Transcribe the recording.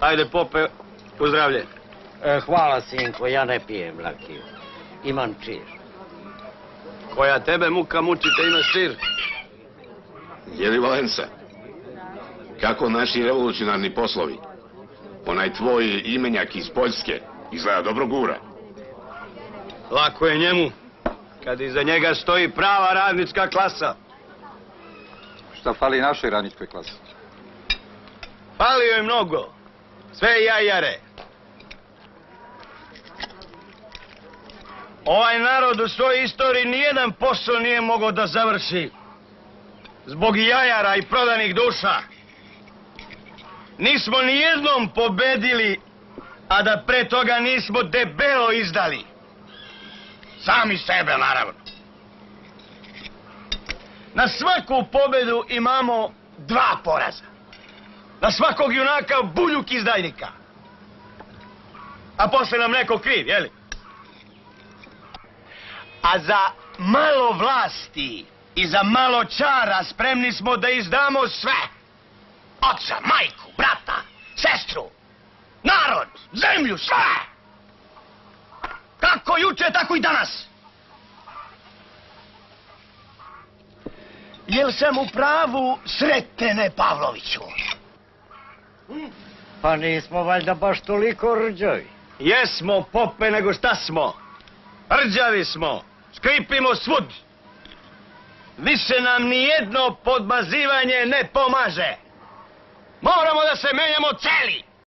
Ajde, pope, uzdravlje. Hvala, sinko, ja ne pijem rakiju. Imam čir. Koja tebe muka muči, te imaš čir? Jeli Valensa, kako naši revolucionarni poslovi? Onaj tvoj imenjak iz Poljske izgleda dobro gura. Lako je njemu, kad iza njega stoji prava radnička klasa. Šta fali našoj radničkoj klasi? Fali joj mnogo. Sve jajare. Ovaj narod u svojoj istoriji nijedan posao nije mogao da završi. Zbog jajara i prodanih duša. Nismo nijednom pobedili, a da pre toga nismo debelo izdali. Sami sebe, naravno. Na svaku pobedu imamo 2 poraza. Na svakog junaka buļuk izdajnika. A posle nam neko kriv, jeli? A za malo vlasti i za malo čara spremni smo da izdamo sve. Oca, majku, brata, sestru, narod, zemlju, sve. Kako juče, tako i danas. Jel sam u pravu, Sretene Pavloviću? Pa nismo valjda baš toliko rđavi. Jesmo, pope, nego šta smo? Rđavi smo, škripimo svud. Više nam nijedno podmazivanje ne pomaže. Moramo da se menjamo celi.